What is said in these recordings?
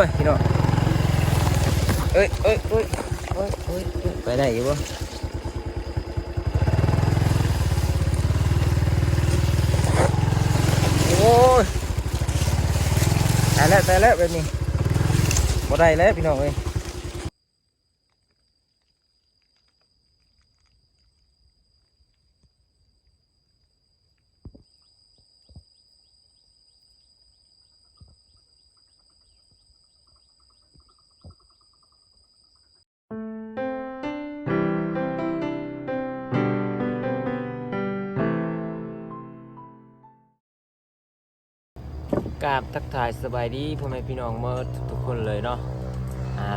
ยพี่น้องเอ้ยไปได้อยู่บ่โอ้ยตายแล้วแบบนี้บ่ได้แล้วพี่น้องเอ้ยกราบทักทายสบายดีพ่อแม่พี่น้องเมื่อทุกคนเลยเนาะ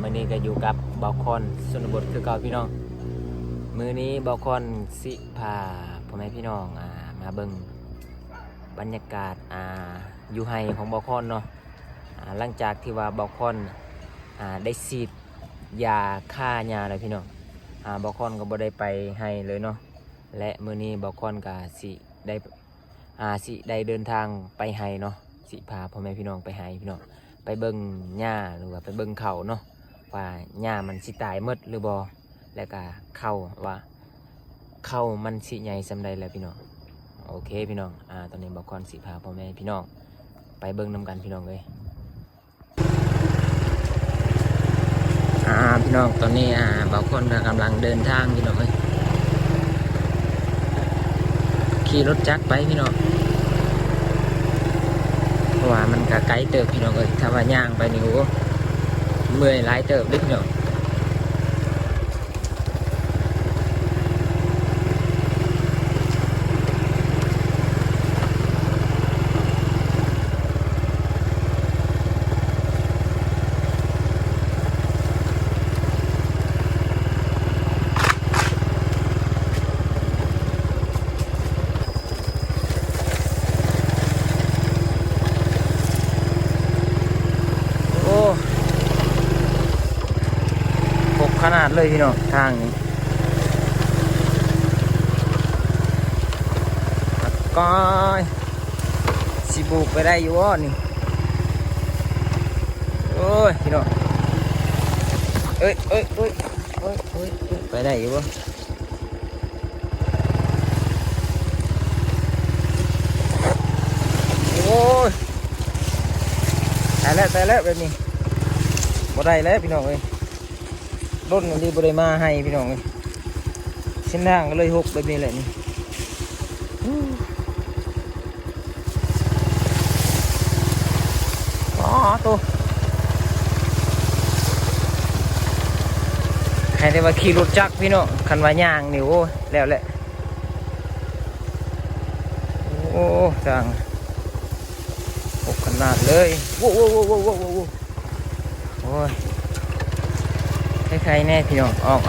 มื้อนี้ก็อยู่กับบ่าวคอนชนบทคือเก่าพี่น้องมื้อนี้บ่าวคอนสิพาพ่อแม่พี่น้องมาเบิ่งบรรยากาศอยู่ไห้ของบ่าวคอนเนาะหลังจากที่ว่าบ่าวคอนได้ฉีดยาฆ่าหญ้าแล้วพี่น้องบ่าวคอนก็บ่ได้ไปไห้เลยเนาะและมื้อนี้บ่าวคอนก็สิได้เดินทางไปไห้เนาะสิพาพ่อแม่พี่น้องไปไห้พี่น้องไปเบิ่งหญ้าหรือว่าไปเบิ่งเขาเนาะว่าหญ้ามันสิตายหมดหรือบ่แล้วก็เขาว่าเขามันสิใหญ่ซำใดแล้วพี่น้องโอเคพี่น้องตอนนี้บ่าวคอนสิพาพ่อแม่พี่น้องไปเบิ่งนำกันพี่น้องเอ้ยพี่น้องตอนนี้บ่าวคอนกำลังเดินทางพี่น้องเอ้ยขี่รถจักรไปพี่น้องเพราะว่ามันก็ไกลเติบพี่น้องเอ้ยถ้าว่าย่างไปนี่โอ้เมื่อยหลายเติบเด้พี่น้องขนาดเลยพี่น้องทางนี้ก็สิบุกไปได้อยู่วะนี่โอ้ยพี่น้องเอ้ยไปได้อยู่วะโอ้ยตายแล้วแบบนี้บ่ได้แล้วพี่น้องเอ้ยรถมันดีบริมาให้พี่น้องเลยเส้นทางก็เลยหกแบบนี้แหละนี่ตัวใครได้มาขี่รถจักรพี่น้องคันว่าย่างนี่โอ้แล้วแหละโอ้จังหกขนาดเลยโอ้ยใครๆแน่พี่น้องออก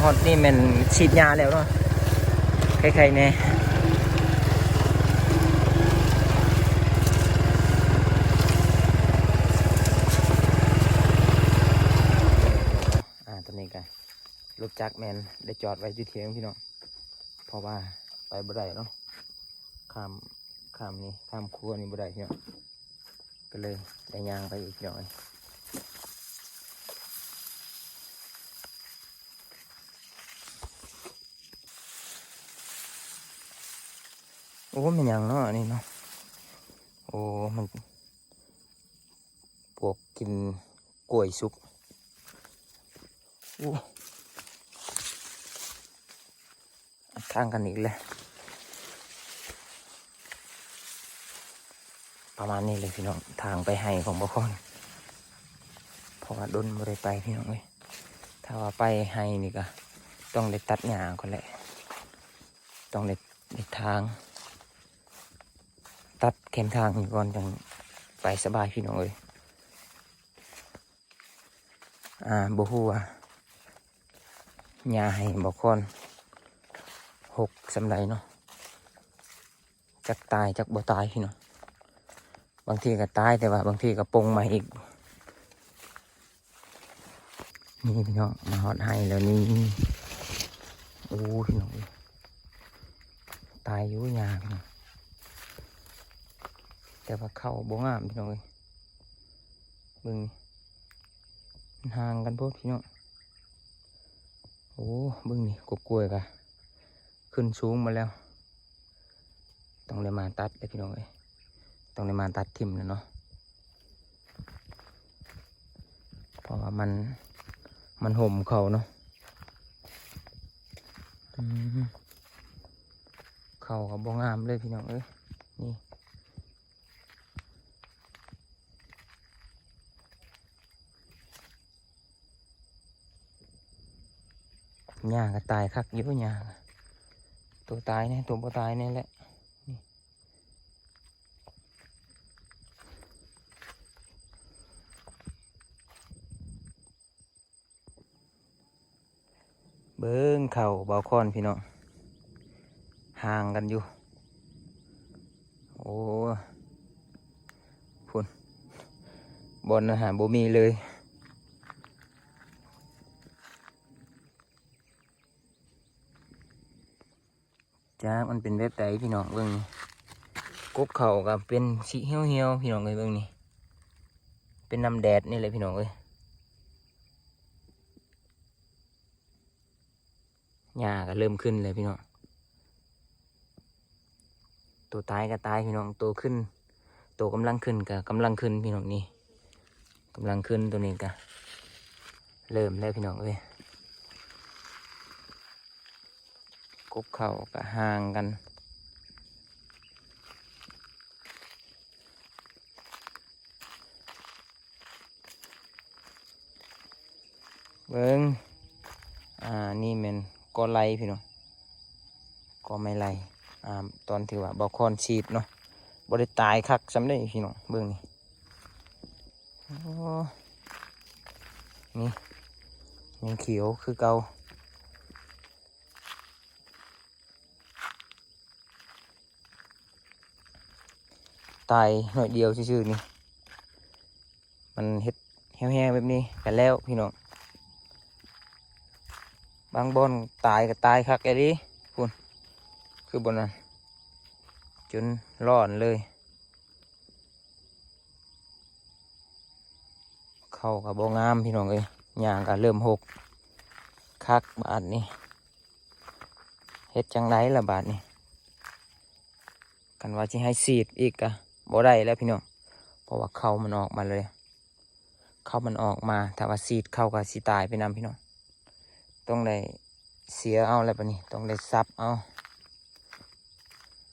ฮอตนี่มันฉีดยาแล้วเนาะใครๆแน่ตอนนี้กันรถจักรแมนได้จอดไว้ที่เทียงพี่น้องเพราะว่าไปบ่ได้เนาะข้ามนี่ข้ามครัวนี่บ่ได้พี่น้องก็เลยได้ยางไปอีกหน่อยโอ้มันยังเนาะนี่เนาะโอ้มันพวกกินกล้วยสุกโอ้ทางกันอีกเลยประมาณนี้เลยพี่น้องทางไปให้ของบ่คอนเพราะว่าดนไม่ได้ไปพี่น้องเลยถ้าว่าไปให้นี่ก็ต้องได้ตัดหญ้าก่อนแหละต้องได้ทางตัดเข็มทางก่อนจังไปสบายพี่น้องเลยบ่ฮู้ว่าหญ้าให้บ่คอนหกสำไรเนาะจักตายจักบ่ตายพี่น้องบางทีก็ตายแต่ว่าบางทีก็ปงมาอีกนี่พี่น้องมาฮอดให้แล้วนี่โอ้พี่น้องตายอยู่ยากนะแต่ว่าเข้าบ่งามพี่น้อง เบิ่งมันห่างกันโพดพี่น้องโอ้เบิ่งนี่กกล้วยกะขึ้นสูงมาแล้วต้องได้มาตัดเลยพี่น้องเอ้ยต้องได้มาตัดทิ่มแล้วเนาะเพราะว่ามันห่มเขาเนาะเขาก็บ่งามเลยพี่น้องเอ้ยนี่หญ้าก็ตายคักอยู่หญ้าตัวตายเนี่ยตัวบ่ตายเนี่ยแหละนี่เบิ่งเข่าเบาคอนพี่น้องห่างกันอยู่โอ้พุ่นบอลอาหารบ่มีเลยจ้ามันเป็นแบบใดพี่น้องเบิ่งนี่กกเข่ากับเป็นสีเหี่ยวๆพี่น้องเอ้ยเบิ่งนี่เป็นน้ำแดดนี่เลยพี่น้องเอ้ยหญ้าก็เริ่มขึ้นเลยพี่น้องตัวตายก็ตายพี่น้องตัวขึ้นตัวกำลังขึ้นก็กำลังขึ้นพี่น้องนี่กำลังขึ้นตัวนี้ก็เริ่มแล้วพี่น้องเอ้ยกกเข่าก็ห่างกันเบิ้งนี่เป็นกอไลพี่น้องกอไม่ไลตอนที่ว่าบอคอนฉีดเนาะบ่ได้ตายคักซ้ำได้พี่น้องเบิ้งนี่โอ้นี่ยังเขียวคือเก่าตายหน่อยเดียวซื่อๆนี่มันเฮ็ดแห้งๆแบบนี้กันแล้วพี่น้องบางบอนตายก็ตายคักไอ้ดิพุ่นคือบนนั้นจนร้อนเลยเข้ากับบ่งามพี่น้องเอ้ยหญ้าก็เริ่มหกคักบาดนี่เฮ็ดจังไรล่ะบาดนี่กันว่าจะให้สีดอีกอะบ่ได้แล้วพี่น้องเพราะว่าเข้ามันออกมาเลยเข้ามันออกมาถ้าว่าสีดเข้ากับสีตายไปนำพี่น้องต้องได้เสียเอาอะไรปะนี่ต้องได้ซับเอา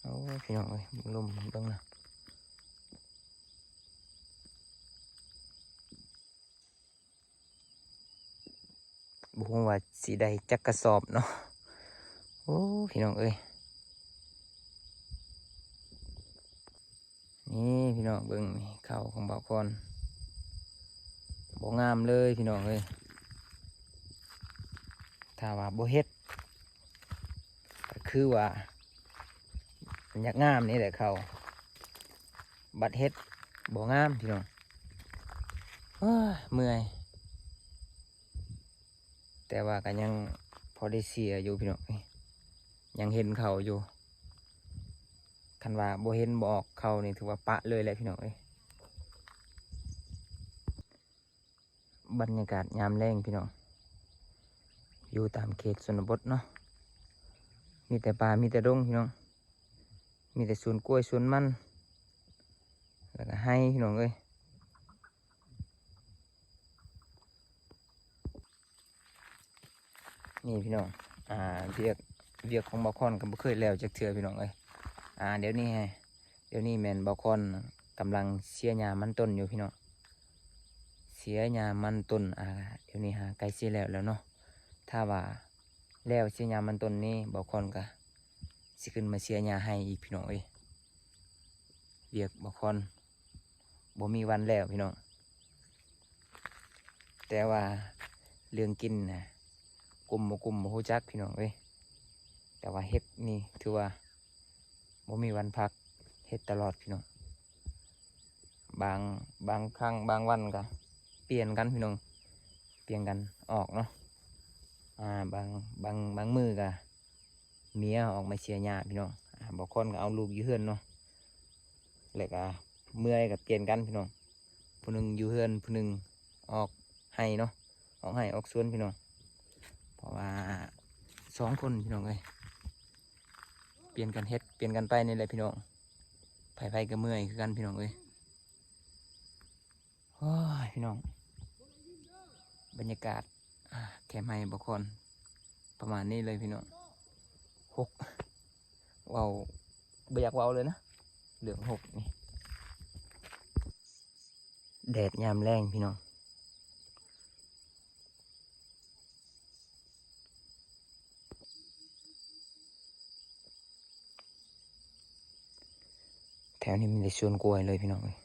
โอ้พี่น้องเอ้ยลุ่มเบิ่งนะบุ้งว่าสีใดจักกระสอบเนาะโอ้พี่น้องเอ้ยนี่พี่น้องเบิ่งนี่เข้าของบ่าวคอนบ่งามเลยพี่น้องเอ้ยถ้าว่าบ่เฮ็ดก็คือว่ามันอยากงามนี่แหละเขาบัดเฮ็ดบ่งามพี่น้องเมื่อยแต่ว่าก็ยังพอได้เสียอยู่พี่น้องยังเห็นเขาอยู่คันว่าบ่เห็นบ่ออกเขานี่ถือว่าปะเลยแหละพี่น้องบรรยากาศยามแรงพี่น้องอยู่ตามเขตชนบทเนาะมีแต่ป่ามีแต่ดงพี่น้องมีแต่สวนกล้วยสวนมันแล้วก็ให้พี่น้องนี่พี่น้องเวียกของบาคอนก็บ่เคยแล้วจักเทื่อพี่น้องเดี๋ยวนี้แมนบาคอนกำลังเสียหญ้ามันต้นอยู่พี่น้องเสียหญ้ามันต้นเดี๋ยวนี้ใกล้เสียแล้วเนาะถ้าว่าแล้วเสียหญ้ามันต้นนี้บาคอนก็สิขึ้นมาเสียหญ้าให้อีกพี่น้องเวียกบาคอนบ่มีวันแล้วพี่น้องแต่ว่าเรื่องกินนะกลุ่มบ่ฮู้จักพี่น้องแต่ว่าเฮ็ดนี่ถือว่าบ่มีวันพักเฮ็ดตลอดพี่น้องบางครั้งบางวันก็เปลี่ยนกันพี่น้องเปลี่ยนกันออกเนาะบางมือก็เมียออกมาเชียร์หญ้าพี่น้องบางคนก็เอาลูกอยู่เฮือนเนาะแล้วก็เมื่อยก็เปลี่ยนกันพี่น้องผ ผู้หนึงอยู่เฮือนผู้หนึงออกให้เนาะออกให้ออกสวนพี่น้องเพราะว่า2 คนพี่น้องเอ้ยเปลี่ยนกันเฮ็ดเปลี่ยนกันไปนี่แหละพี่น้องไผๆก็เมื่อยคือกันพี่น้องเอ้ยโอ้ยพี่น้องบรรยากาศแคมป์ให้บ่คนประมาณนี้เลยพี่น้องหกว้าวบ่อยากว้าวเลยนะเหลืองหกนี่แดดยามแรงพี่น้องแถวนี้มีแต่สวนกล้วยเลยพี่น้องเลย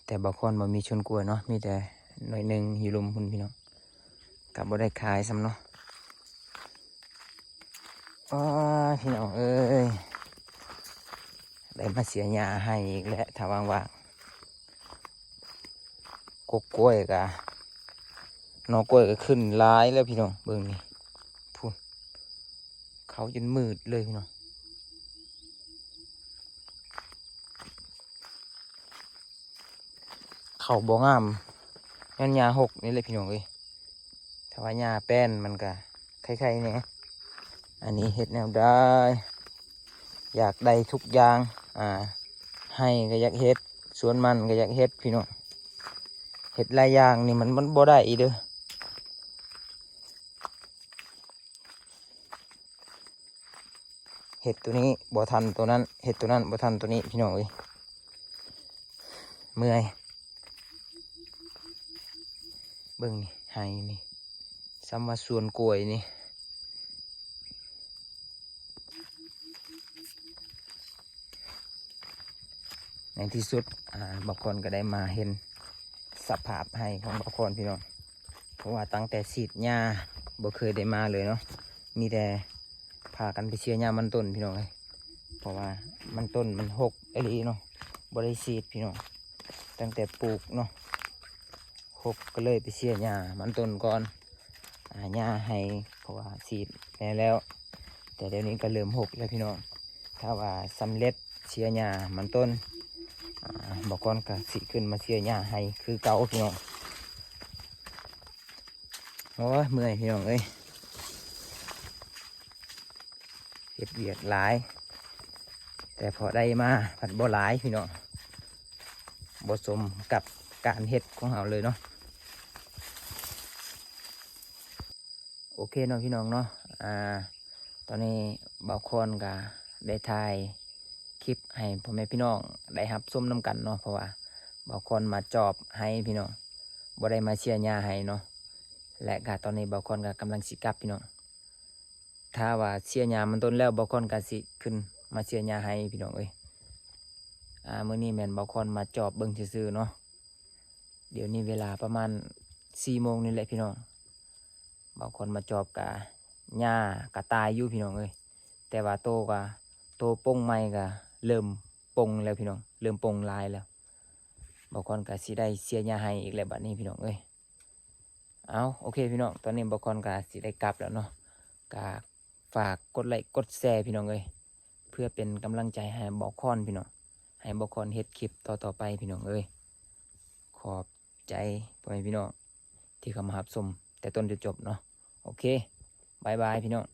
แต่บางคนบ่มีสวนกล้วยเนาะมีแต่หน่อยหนึ่งอยู่ลุมพุ่นพี่น้องกับบ่ได้ขายซ้ำเนาะพี่น้องเอ้ยได้มาเสียหญ้าให้อีกแล้วถ้าว่างๆกกล้วยกะหน่อกล้วยก็ขึ้นหลายแล้วพี่น้องเบิ่งนี่พุ่นเขาจนมืดเลยพี่น้องเขาบ่งามย้อนหญ้าหกนี่เลยพี่น้องเอ้ยถ้าว่าหญ้าแป้นมันก็คล้ายๆเนี่ยอันนี้เฮ็ดแนวได้อยากได้ทุกอย่างให้ก็อยากเฮ็ดสวนมันก็อยากเฮ็ดพี่น้องเฮ็ดหลายอย่างนี่มันบ่ได้อีเด้อเฮ็ดตัวนี้บ่ทันตัวนั้นเฮ็ดตัวนั้นบ่ทันตัวนี้พี่น้องเอ้ยเมื่อยเบิ่งนี่ให้นี่ซ้ำว่าสวนกล้วยนี่ในที่สุดบางคนก็ได้มาเห็นสภาพให้ของบางคนพี่น้องเพราะว่าตั้งแต่ฉีดหญ้าบ่เคยได้มาเลยเนาะมีแต่พากันไปเชียร์หญ้ามันต้นพี่น้องเลยเพราะว่ามันต้นมันหกไอ้ลีเนาะบ่ได้ฉีดพี่น้องตั้งแต่ปลูกเนาะหกก็เลยไปเชียร์หญ้ามันต้นก่อนหญ้าให้เพราะว่าฉีดแล้วแต่เดี๋ยวนี้ก็เริ่มหกแล้วพี่น้องถ้าว่าสำเร็จเชียร์หญ้ามันต้นบอกก่อนก็สิขึ้นมาเชียร์หญ้าให้คือเก่าพี่น้องโอ้ยเมื่อยพี่น้องเอ้ยเฮ็ดเวียกหลายแต่พอได้มาผัดบ่หลายพี่น้องบ่สมกับการเฮ็ดของเราเลยเนาะโอเคเนาะพี่น้องเนาะตอนนี้บ่าวคอนก็ได้ถ่ายคลิปให้พ่อแม่พี่น้องได้รับชมน้ำกันเนาะเพราะว่าบ่าวคอนมาจอบให้พี่น้องบ่ได้มาเชียร์หญ้าให้เนาะและก็ตอนนี้บ่าวคอนก็กำลังสิกลับพี่น้องถ้าว่าเชียร์หญ้ามันต้นแล้วบ่าวคอนก็สิขึ้นมาเชียร์หญ้าให้พี่น้องเอ้ยมื้อนี้แม่นบ่าวคอนมาจอบเบิ่งซื่อๆเนาะเดี๋ยวนี้เวลาประมาณ4 โมงนี่แหละพี่น้องบ่าวคอนมาจอบกะหญ้ากะตายอยู่พี่น้องเอ้ยแต่ว่าโตป่งใหม่ก็เริ่มป่งแล้วพี่น้องเริ่มป่งลายแล้วบ่าวคอนก็สิได้เสียหญ้าให้อีกแล้วบัดนี้พี่น้องเอ้ยเอาโอเคพี่น้องตอนนี้บ่าวคอนก็สิได้กลับแล้วเนาะก็ฝากกดไลค์กดแชร์พี่น้องเอ้ยเพื่อเป็นกำลังใจให้บ่าวคอนพี่น้องให้บ่าวคอนเฮ็ดคลิปต่อไปพี่น้องเอ้ยขอบใจพ่อแม่พี่น้องที่เข้ามารับชมแต่ต้นจนจบเนาะโอเคบายบายพี่น้อง